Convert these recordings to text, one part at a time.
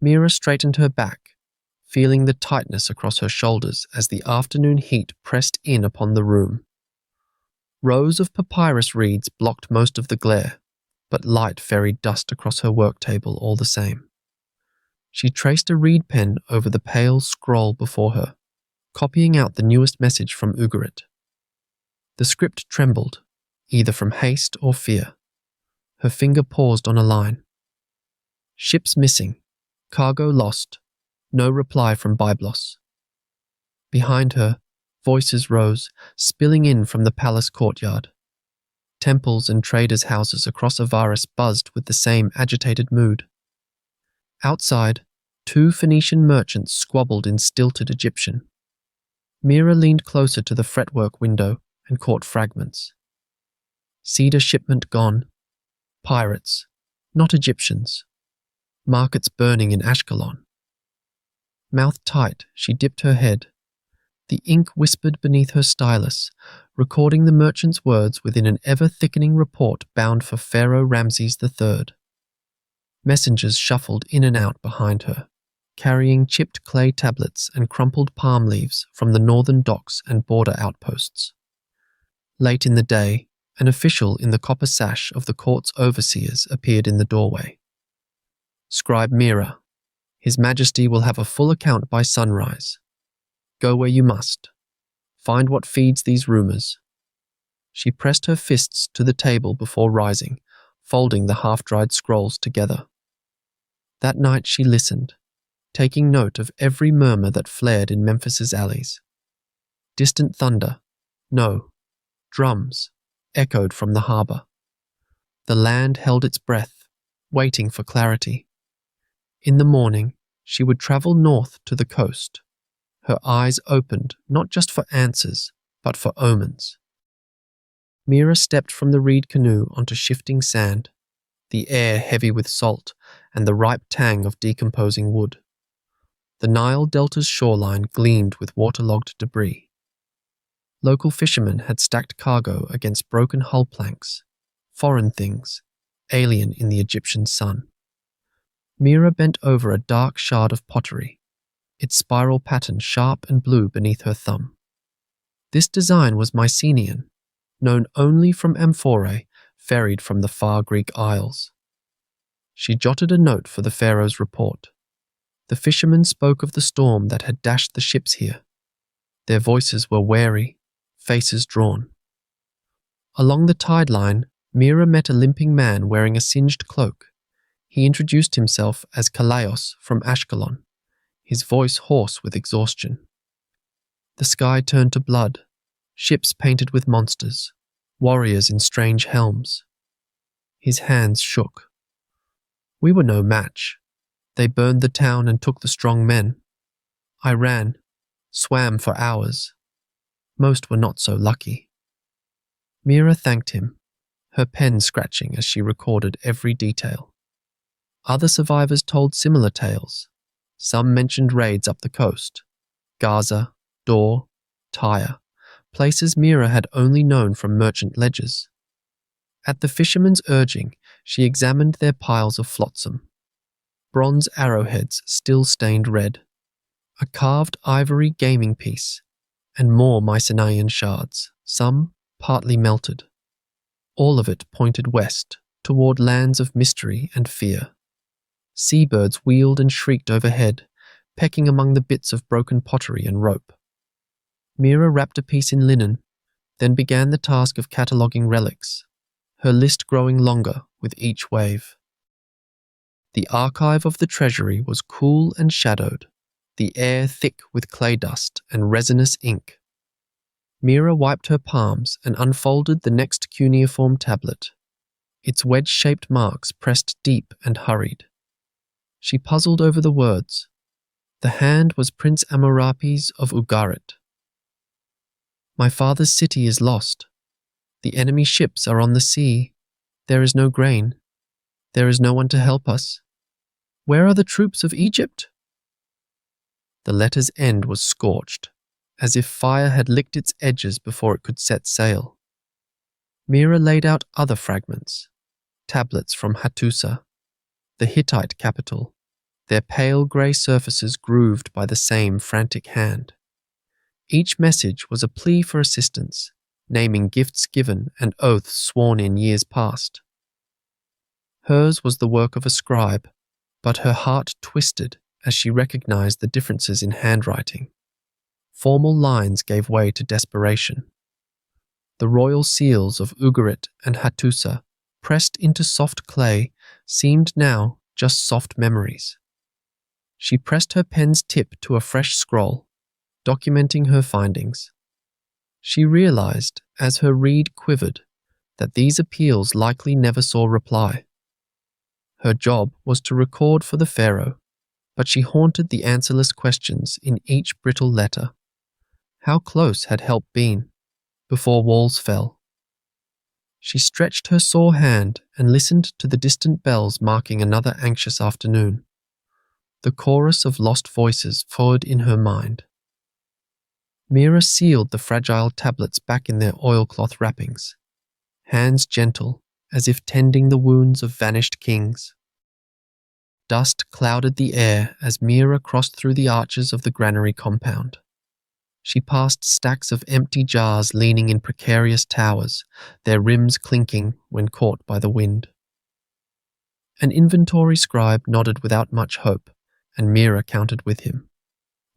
Mira straightened her back, feeling the tightness across her shoulders as the afternoon heat pressed in upon the room. Rows of papyrus reeds blocked most of the glare, but light ferried dust across her work table all the same. She traced a reed pen over the pale scroll before her, copying out the newest message from Ugarit. The script trembled, either from haste or fear. Her finger paused on a line. Ships missing, cargo lost, no reply from Byblos. Behind her, voices rose, spilling in from the palace courtyard. Temples and traders' houses across Avaris buzzed with the same agitated mood. Outside, 2 Phoenician merchants squabbled in stilted Egyptian. Mira leaned closer to the fretwork window and caught fragments. Cedar shipment gone. Pirates, not Egyptians. Markets burning in Ashkelon. Mouth tight, she dipped her head. The ink whispered beneath her stylus, recording the merchant's words within an ever-thickening report bound for Pharaoh Ramses III. Messengers shuffled in and out behind her, carrying chipped clay tablets and crumpled palm leaves from the northern docks and border outposts. Late in the day, an official in the copper sash of the court's overseers appeared in the doorway. Scribe Mira, His Majesty will have a full account by sunrise. Go where you must. Find what feeds these rumors. She pressed her fists to the table before rising, folding the half-dried scrolls together. That night she listened, taking note of every murmur that flared in Memphis's alleys. Distant thunder, no, drums, echoed from the harbor. The land held its breath, waiting for clarity. In the morning, she would travel north to the coast. Her eyes opened not just for answers, but for omens. Mira stepped from the reed canoe onto shifting sand, the air heavy with salt and the ripe tang of decomposing wood. The Nile Delta's shoreline gleamed with waterlogged debris. Local fishermen had stacked cargo against broken hull planks, foreign things, alien in the Egyptian sun. Mira bent over a dark shard of pottery, its spiral pattern sharp and blue beneath her thumb. This design was Mycenaean, known only from amphorae ferried from the far Greek isles. She jotted a note for the pharaoh's report. The fishermen spoke of the storm that had dashed the ships here. Their voices were wary, faces drawn. Along the tide line, Mira met a limping man wearing a singed cloak. He introduced himself as Kalaios from Ashkelon, his voice hoarse with exhaustion. The sky turned to blood, ships painted with monsters, warriors in strange helms. His hands shook. We were no match. They burned the town and took the strong men. I ran, swam for hours. Most were not so lucky. Mira thanked him, her pen scratching as she recorded every detail. Other survivors told similar tales. Some mentioned raids up the coast, Gaza, Dor, Tyre, places Mira had only known from merchant ledgers. At the fishermen's urging, she examined their piles of flotsam. Bronze arrowheads still stained red, a carved ivory gaming piece, and more Mycenaean shards, some partly melted. All of it pointed west, toward lands of mystery and fear. Seabirds wheeled and shrieked overhead, pecking among the bits of broken pottery and rope. Mira wrapped a piece in linen, then began the task of cataloguing relics, her list growing longer with each wave. The archive of the treasury was cool and shadowed, the air thick with clay dust and resinous ink. Mira wiped her palms and unfolded the next cuneiform tablet, its wedge-shaped marks pressed deep and hurried. She puzzled over the words. The hand was Prince Amurapi's of Ugarit. My father's city is lost. The enemy ships are on the sea. There is no grain. There is no one to help us. Where are the troops of Egypt? The letter's end was scorched, as if fire had licked its edges before it could set sail. Mira laid out other fragments, tablets from Hattusa, the Hittite capital, their pale grey surfaces grooved by the same frantic hand. Each message was a plea for assistance, naming gifts given and oaths sworn in years past. Hers was the work of a scribe, but her heart twisted as she recognized the differences in handwriting. Formal lines gave way to desperation. The royal seals of Ugarit and Hattusa, pressed into soft clay, seemed now just soft memories. She pressed her pen's tip to a fresh scroll, documenting her findings. She realized, as her reed quivered, that these appeals likely never saw reply. Her job was to record for the pharaoh, but she haunted the answerless questions in each brittle letter. How close had help been, before walls fell? She stretched her sore hand and listened to the distant bells marking another anxious afternoon. The chorus of lost voices followed in her mind. Mira sealed the fragile tablets back in their oilcloth wrappings, hands gentle, as if tending the wounds of vanished kings. Dust clouded the air as Mira crossed through the arches of the granary compound. She passed stacks of empty jars leaning in precarious towers, their rims clinking when caught by the wind. An inventory scribe nodded without much hope, and Mira counted with him.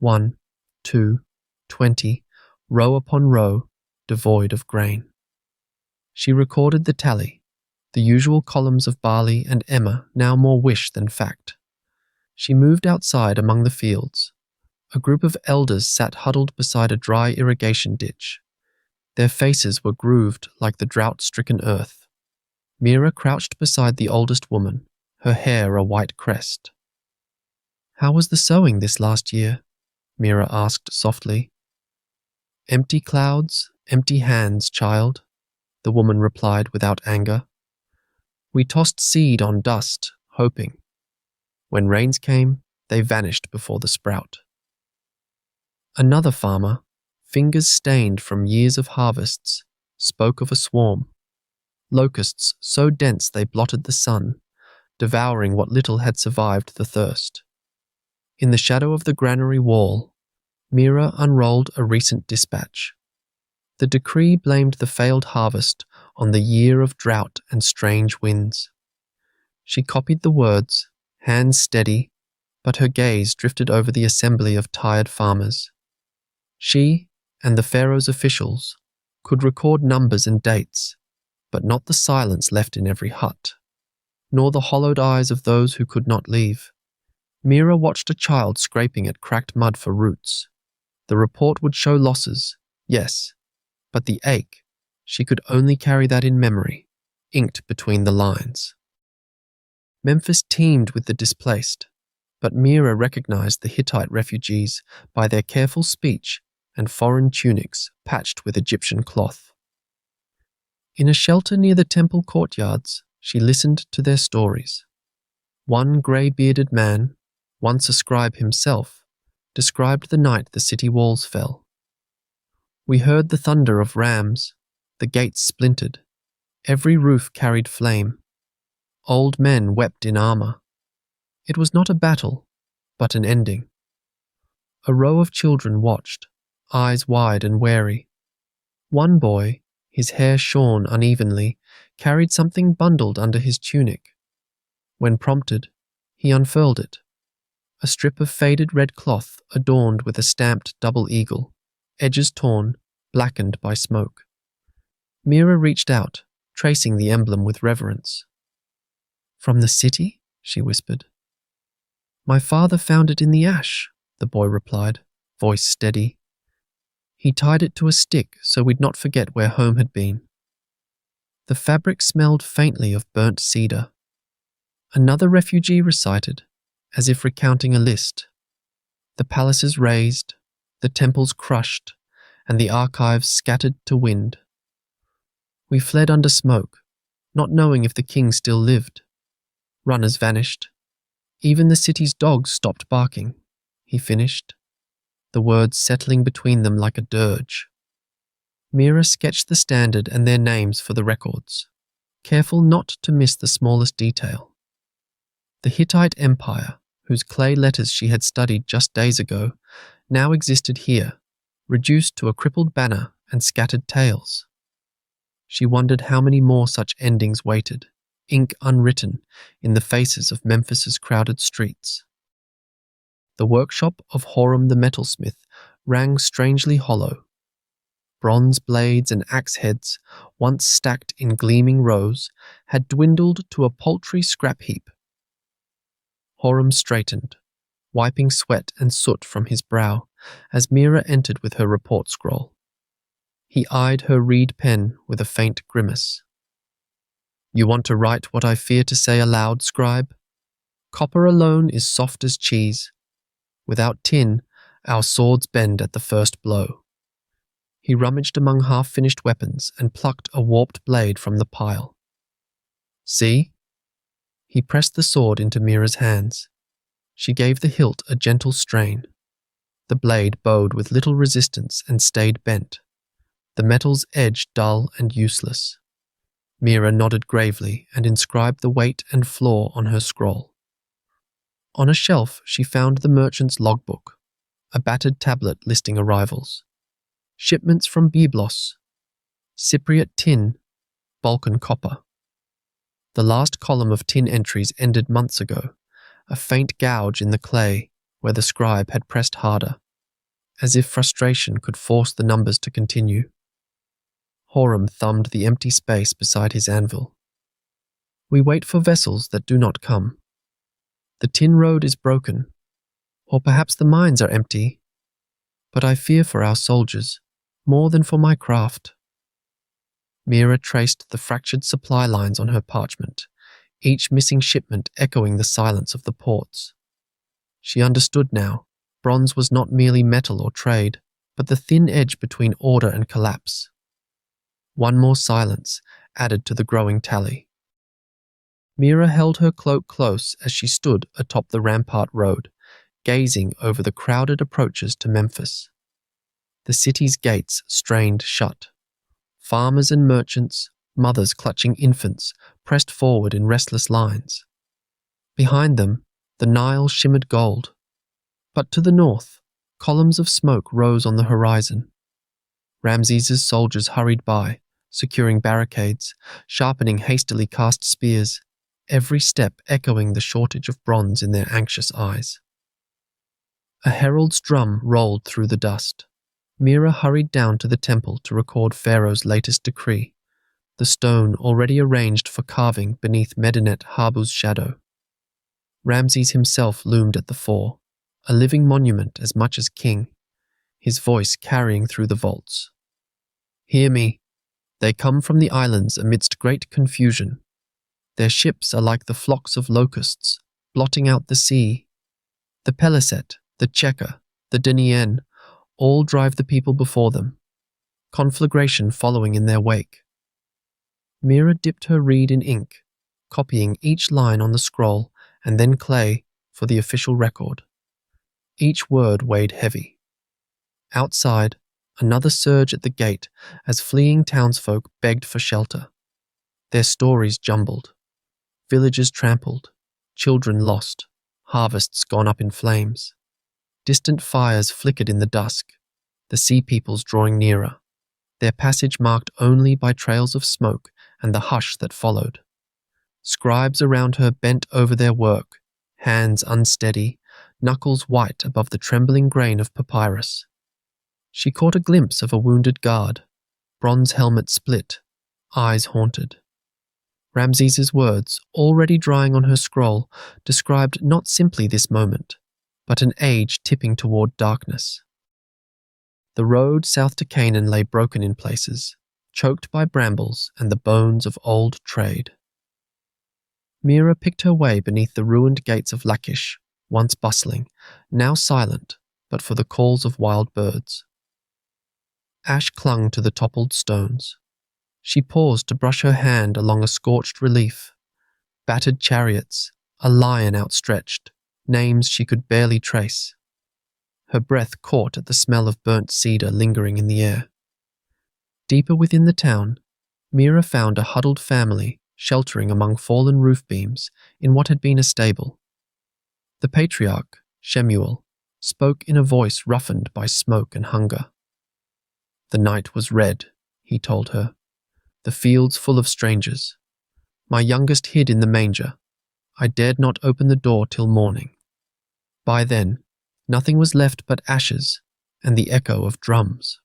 1, 2, 20, row upon row, devoid of grain. She recorded the tally, the usual columns of barley and emmer now more wish than fact. She moved outside among the fields. A group of elders sat huddled beside a dry irrigation ditch. Their faces were grooved like the drought-stricken earth. Mira crouched beside the oldest woman, her hair a white crest. "How was the sowing this last year?" Mira asked softly. "Empty clouds, empty hands, child," the woman replied without anger. "We tossed seed on dust, hoping. When rains came, they vanished before the sprout." Another farmer, fingers stained from years of harvests, spoke of a swarm. Locusts so dense they blotted the sun, devouring what little had survived the thirst. In the shadow of the granary wall, Mira unrolled a recent dispatch. The decree blamed the failed harvest on the year of drought and strange winds. She copied the words, hands steady, but her gaze drifted over the assembly of tired farmers. She, and the pharaoh's officials, could record numbers and dates, but not the silence left in every hut, nor the hollowed eyes of those who could not leave. Mira watched a child scraping at cracked mud for roots. The report would show losses, yes, but the ache, she could only carry that in memory, inked between the lines. Memphis teemed with the displaced, but Mira recognized the Hittite refugees by their careful speech and foreign tunics patched with Egyptian cloth. In a shelter near the temple courtyards, she listened to their stories. One grey-bearded man, once a scribe himself, described the night the city walls fell. "We heard the thunder of rams, the gates splintered, every roof carried flame. Old men wept in armor. It was not a battle, but an ending." A row of children watched, eyes wide and wary. One boy, his hair shorn unevenly, carried something bundled under his tunic. When prompted, he unfurled it. A strip of faded red cloth adorned with a stamped double eagle, edges torn, blackened by smoke. Mira reached out, tracing the emblem with reverence. "From the city?" she whispered. "My father found it in the ash," the boy replied, voice steady. "He tied it to a stick so we'd not forget where home had been." The fabric smelled faintly of burnt cedar. Another refugee recited, as if recounting a list. The palaces razed, the temples crushed, and the archives scattered to wind. "We fled under smoke, not knowing if the king still lived. Runners vanished. Even the city's dogs stopped barking," he finished, the words settling between them like a dirge. Mira sketched the standard and their names for the records, careful not to miss the smallest detail. The Hittite Empire, whose clay letters she had studied just days ago, now existed here, reduced to a crippled banner and scattered tales. She wondered how many more such endings waited, ink unwritten, in the faces of Memphis's crowded streets. The workshop of Horum the metalsmith rang strangely hollow. Bronze blades and axe heads, once stacked in gleaming rows, had dwindled to a paltry scrap heap. Horum straightened, wiping sweat and soot from his brow as Mira entered with her report scroll. He eyed her reed pen with a faint grimace. "You want to write what I fear to say aloud, Scribe? Copper alone is soft as cheese. Without tin, our swords bend at the first blow." He rummaged among half-finished weapons and plucked a warped blade from the pile. "See?" He pressed the sword into Mira's hands. She gave the hilt a gentle strain. The blade bowed with little resistance and stayed bent, the metal's edge dull and useless. Mira nodded gravely and inscribed the weight and flaw on her scroll. On a shelf she found the merchant's logbook, a battered tablet listing arrivals. Shipments from Byblos, Cypriot tin, Balkan copper. The last column of tin entries ended months ago, a faint gouge in the clay where the scribe had pressed harder, as if frustration could force the numbers to continue. Horum thumbed the empty space beside his anvil. "We wait for vessels that do not come. The tin road is broken, or perhaps the mines are empty, but I fear for our soldiers, more than for my craft." Mira traced the fractured supply lines on her parchment, each missing shipment echoing the silence of the ports. She understood now, bronze was not merely metal or trade, but the thin edge between order and collapse. One more silence added to the growing tally. Mira held her cloak close as she stood atop the rampart road, gazing over the crowded approaches to Memphis. The city's gates strained shut. Farmers and merchants, mothers clutching infants, pressed forward in restless lines. Behind them, the Nile shimmered gold. But to the north, columns of smoke rose on the horizon. Ramses's soldiers hurried by, securing barricades, sharpening hastily cast spears, every step echoing the shortage of bronze in their anxious eyes. A herald's drum rolled through the dust. Mira hurried down to the temple to record Pharaoh's latest decree, the stone already arranged for carving beneath Medinet Habu's shadow. Ramses himself loomed at the fore, a living monument as much as king, his voice carrying through the vaults. "Hear me. They come from the islands amidst great confusion. Their ships are like the flocks of locusts, blotting out the sea. The Peliset, the Checker, the Denien, all drive the people before them, conflagration following in their wake." Mira dipped her reed in ink, copying each line on the scroll and then clay for the official record. Each word weighed heavy. Outside, another surge at the gate as fleeing townsfolk begged for shelter. Their stories jumbled. Villages trampled, children lost, harvests gone up in flames. Distant fires flickered in the dusk, the sea peoples drawing nearer, their passage marked only by trails of smoke and the hush that followed. Scribes around her bent over their work, hands unsteady, knuckles white above the trembling grain of papyrus. She caught a glimpse of a wounded guard, bronze helmet split, eyes haunted. Ramses's words, already drying on her scroll, described not simply this moment, but an age tipping toward darkness. The road south to Canaan lay broken in places, choked by brambles and the bones of old trade. Mira picked her way beneath the ruined gates of Lachish, once bustling, now silent, but for the calls of wild birds. Ash clung to the toppled stones. She paused to brush her hand along a scorched relief. Battered chariots, a lion outstretched, names she could barely trace. Her breath caught at the smell of burnt cedar lingering in the air. Deeper within the town, Mira found a huddled family sheltering among fallen roof beams in what had been a stable. The patriarch, Shemuel, spoke in a voice roughened by smoke and hunger. "The night was red," he told her. "The fields full of strangers. My youngest hid in the manger. I dared not open the door till morning. By then, nothing was left but ashes and the echo of drums."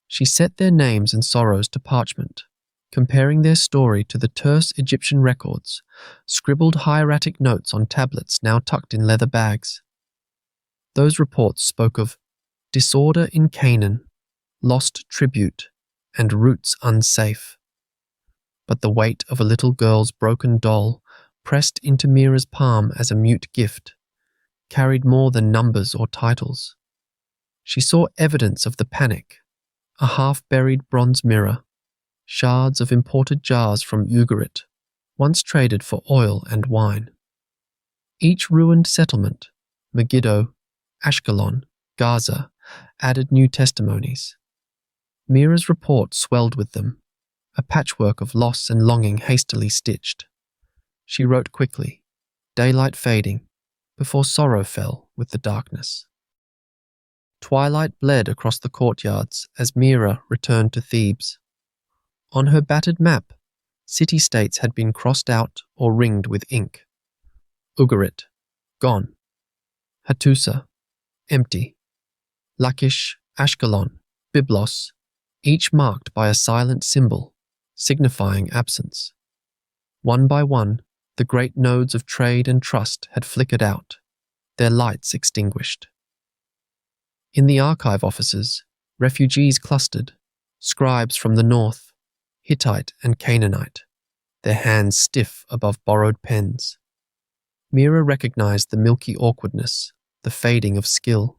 She set their names and sorrows to parchment, comparing their story to the terse Egyptian records, scribbled hieratic notes on tablets now tucked in leather bags. Those reports spoke of disorder in Canaan, lost tribute, and roots unsafe. But the weight of a little girl's broken doll, pressed into Mira's palm as a mute gift, carried more than numbers or titles. She saw evidence of the panic, a half-buried bronze mirror, shards of imported jars from Ugarit, once traded for oil and wine. Each ruined settlement, Megiddo, Ashkelon, Gaza, added new testimonies. Mira's report swelled with them, a patchwork of loss and longing hastily stitched. She wrote quickly, daylight fading, before sorrow fell with the darkness. Twilight bled across the courtyards as Mira returned to Thebes. On her battered map, city-states had been crossed out or ringed with ink. Ugarit, gone. Hattusa, empty. Lachish, Ashkelon, Byblos, each marked by a silent symbol, signifying absence. One by one, the great nodes of trade and trust had flickered out, their lights extinguished. In the archive offices, refugees clustered, scribes from the north, Hittite and Canaanite, their hands stiff above borrowed pens. Mira recognized the milky awkwardness, the fading of skill,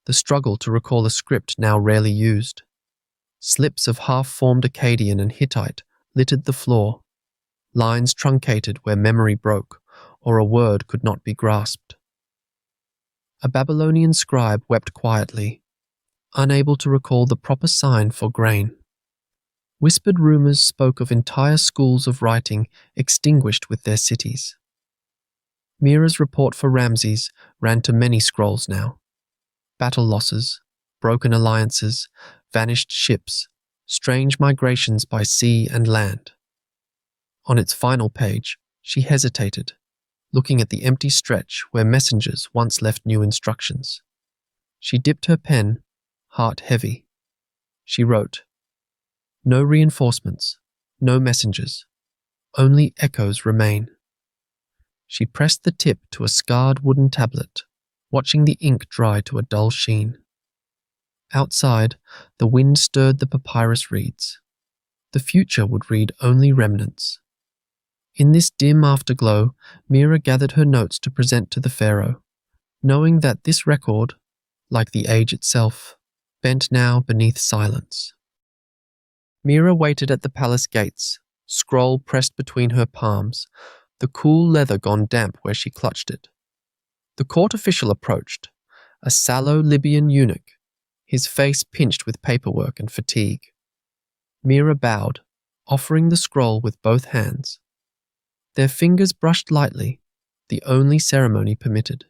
the struggle to recall a script now rarely used. Slips of half-formed Akkadian and Hittite littered the floor, lines truncated where memory broke or a word could not be grasped. A Babylonian scribe wept quietly, unable to recall the proper sign for grain. Whispered rumors spoke of entire schools of writing extinguished with their cities. Mira's report for Ramses ran to many scrolls now. Battle losses, broken alliances, vanished ships, strange migrations by sea and land. On its final page, she hesitated, looking at the empty stretch where messengers once left new instructions. She dipped her pen, heart heavy. She wrote, "No reinforcements, no messengers, only echoes remain." She pressed the tip to a scarred wooden tablet, watching the ink dry to a dull sheen. Outside, the wind stirred the papyrus reeds. The future would read only remnants. In this dim afterglow, Mira gathered her notes to present to the pharaoh, knowing that this record, like the age itself, bent now beneath silence. Mira waited at the palace gates, scroll pressed between her palms, the cool leather gone damp where she clutched it. The court official approached, a sallow Libyan eunuch, his face pinched with paperwork and fatigue. Mira bowed, offering the scroll with both hands. Their fingers brushed lightly, the only ceremony permitted.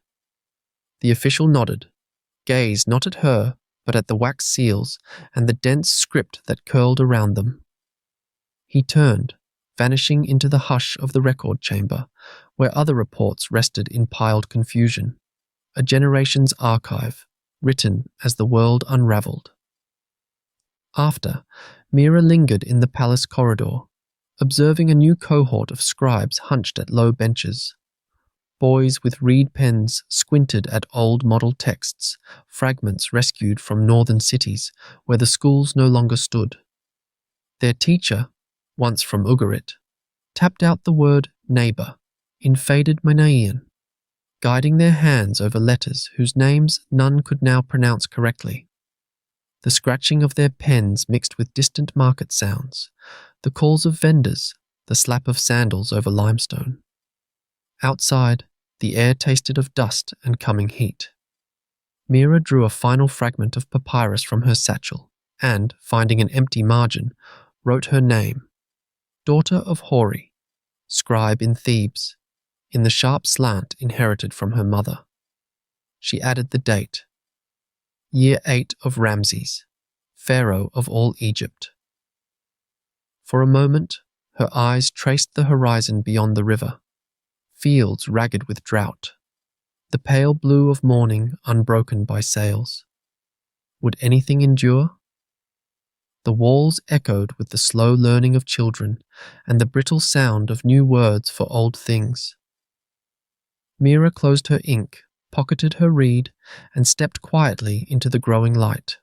The official nodded, gazed not at her, but at the wax seals and the dense script that curled around them. He turned, vanishing into the hush of the record chamber, where other reports rested in piled confusion, a generation's archive, written as the world unraveled. After, Mira lingered in the palace corridor, observing a new cohort of scribes hunched at low benches. Boys with reed pens squinted at old model texts, fragments rescued from northern cities where the schools no longer stood. Their teacher, once from Ugarit, tapped out the word neighbor in faded Manaean, guiding their hands over letters whose names none could now pronounce correctly. The scratching of their pens mixed with distant market sounds, the calls of vendors, the slap of sandals over limestone. Outside, the air tasted of dust and coming heat. Mira drew a final fragment of papyrus from her satchel and, finding an empty margin, wrote her name, daughter of Hori, scribe in Thebes, in the sharp slant inherited from her mother. She added the date. Year 8 of Ramses, Pharaoh of all Egypt. For a moment, her eyes traced the horizon beyond the river, fields ragged with drought, the pale blue of morning unbroken by sails. Would anything endure? The walls echoed with the slow learning of children and the brittle sound of new words for old things. Mira closed her ink, pocketed her reed, and stepped quietly into the growing light.